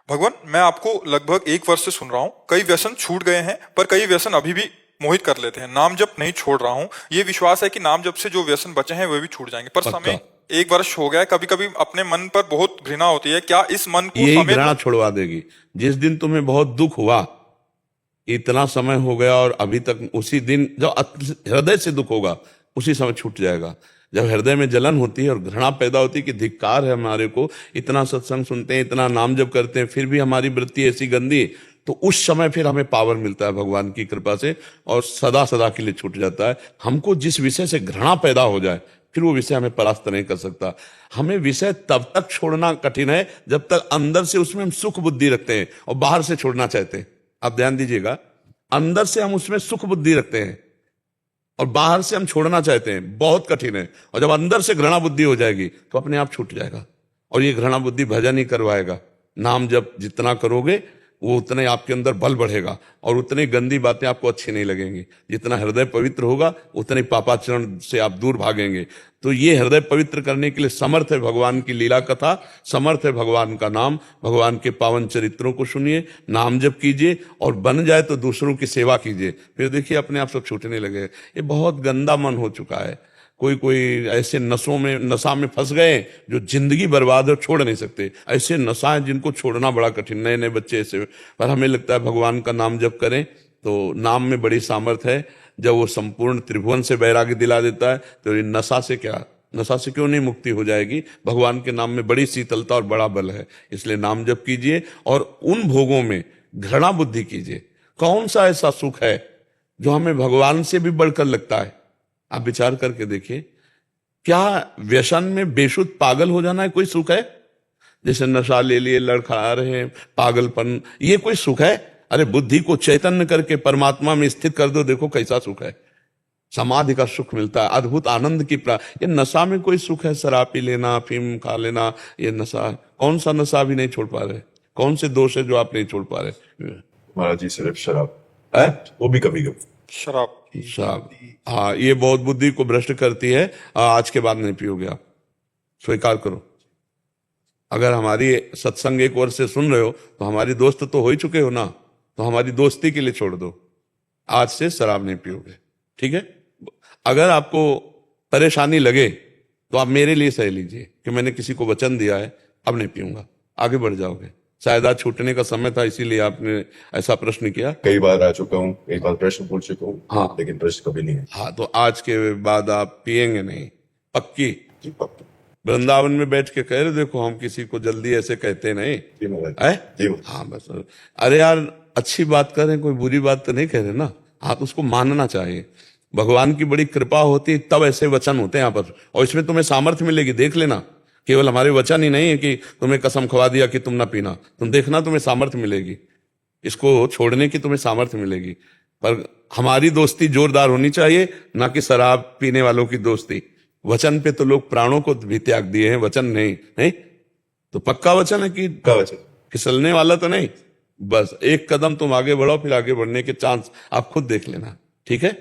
भगवान, मैं आपको लगभग 1 वर्ष से सुन रहा हूँ। कई व्यसन छूट गए हैं, पर कई व्यसन अभी भी मोहित कर लेते हैं। नाम जप नहीं छोड़ रहा हूँ। ये विश्वास है कि नाम जप से जो व्यसन बचे हैं वे भी छूट जाएंगे, पर पक्का। समय 1 वर्ष हो गया है। कभी कभी अपने मन पर बहुत घृणा होती है। क्या इस मन को यही समय घृणा छुड़वा देगी। जिस दिन तुम्हें बहुत दुख हुआ, इतना समय हो गया और अभी तक उसी दिन जब हृदय से दुख होगा उसी समय छूट जाएगा। जब हृदय में जलन होती है और घृणा पैदा होती है कि धिक्कार है हमारे को, इतना सत्संग सुनते हैं, इतना नाम जप करते हैं, फिर भी हमारी वृत्ति ऐसी गंदी है, तो उस समय फिर हमें पावर मिलता है भगवान की कृपा से और सदा सदा के लिए छूट जाता है। हमको जिस विषय से घृणा पैदा हो जाए फिर वो विषय हमें परास्त नहीं कर सकता। हमें विषय तब तक छोड़ना कठिन है जब तक अंदर से उसमें हम सुख बुद्धि रखते हैं और बाहर से छोड़ना चाहते हैं। आप ध्यान दीजिएगा, अंदर से हम उसमें सुख बुद्धि रखते हैं और बाहर से हम छोड़ना चाहते हैं, बहुत कठिन है। और जब अंदर से घृणा बुद्धि हो जाएगी तो अपने आप छूट जाएगा। और ये घृणा बुद्धि भजन ही करवाएगा। नाम जब जितना करोगे वो उतना ही आपके अंदर बल बढ़ेगा और उतनी गंदी बातें आपको अच्छी नहीं लगेंगी। जितना हृदय पवित्र होगा उतने पापाचरण से आप दूर भागेंगे। तो ये हृदय पवित्र करने के लिए समर्थ है भगवान की लीला कथा, समर्थ है भगवान का नाम। भगवान के पावन चरित्रों को सुनिए, नाम जप कीजिए और बन जाए तो दूसरों की सेवा कीजिए। फिर देखिए अपने आप सब छूटने लगे। ये बहुत गंदा मन हो चुका है। कोई कोई ऐसे नशा में फंस गए जो जिंदगी बर्बाद है, छोड़ नहीं सकते। ऐसे नशा है जिनको छोड़ना बड़ा कठिन। नए नए बच्चे ऐसे, पर हमें लगता है भगवान का नाम जप करें तो नाम में बड़ी सामर्थ है। जब वो संपूर्ण त्रिभुवन से वैराग्य दिला देता है तो ये नशा से क्यों नहीं मुक्ति हो जाएगी। भगवान के नाम में बड़ी शीतलता और बड़ा बल है। इसलिए नाम जप कीजिए और उन भोगों में घृणा बुद्धि कीजिए। कौन सा ऐसा सुख है जो हमें भगवान से भी बढ़कर लगता है? आप विचार करके देखिए, क्या व्यसन में बेशुद्ध पागल हो जाना है कोई सुख है? जैसे नशा ले लिए, लड़खड़ा रहे हैं, पागलपन, ये कोई सुख है? अरे बुद्धि को चैतन्य करके परमात्मा में स्थित कर दो, देखो कैसा सुख है। समाधि का सुख मिलता है, अद्भुत आनंद की ये नशा में कोई सुख है? शराब पी लेना, अफीम खा लेना, ये नशा, कौन सा नशा भी नहीं छोड़ पा रहे? कौन से दोष है जो आप नहीं छोड़ पा रहे? महाराज जी सिर्फ शराब है, वो भी कभी कभी। शराब? शराब, हाँ, ये बहुत बुद्धि को भ्रष्ट करती है। आज के बाद नहीं पियोगे आप, स्वीकार करो। अगर हमारी सत्संग 1 वर्ष से सुन रहे हो तो हमारी दोस्त तो हो ही चुके हो ना, तो हमारी दोस्ती के लिए छोड़ दो। आज से शराब नहीं पियोगे, ठीक है? अगर आपको परेशानी लगे तो आप मेरे लिए सह लीजिए कि मैंने किसी को वचन दिया है, अब नहीं पीऊंगा, आगे बढ़ जाओगे। शायद आज छूटने का समय था, इसीलिए आपने ऐसा प्रश्न किया। कई बार आ चुका हूँ, एक बार प्रश्न पूछ चुका हूँ, हाँ, लेकिन प्रश्न कभी नहीं है। हाँ, तो आज के बाद आप पिएंगे नहीं, पक्की? जी पक्का। वृंदावन में बैठ के कह रहे, देखो हम किसी को जल्दी ऐसे कहते नहीं जी महाराज है। जी महाराज। हाँ बस, अरे यार अच्छी बात कर रहे हैं, कोई बुरी बात तो नहीं कह रहे ना। हाँ, तो उसको मानना चाहिए। भगवान की बड़ी कृपा होती है तब ऐसे वचन होते हैं यहाँ पर, और इसमें तुम्हें सामर्थ्य मिलेगी। देख लेना, केवल हमारे वचन ही नहीं है कि तुम्हें कसम खवा दिया कि तुम ना पीना, तुम देखना तुम्हें सामर्थ्य मिलेगी, इसको छोड़ने की तुम्हें सामर्थ्य मिलेगी। पर हमारी दोस्ती जोरदार होनी चाहिए, ना कि शराब पीने वालों की दोस्ती। वचन पे तो लोग प्राणों को भी त्याग दिए हैं, वचन नहीं। नहीं तो पक्का वचन है कि का वचन? फिसलने वाला तो नहीं। बस एक कदम तुम आगे बढ़ो, फिर आगे बढ़ने के चांस आप खुद देख लेना, ठीक है?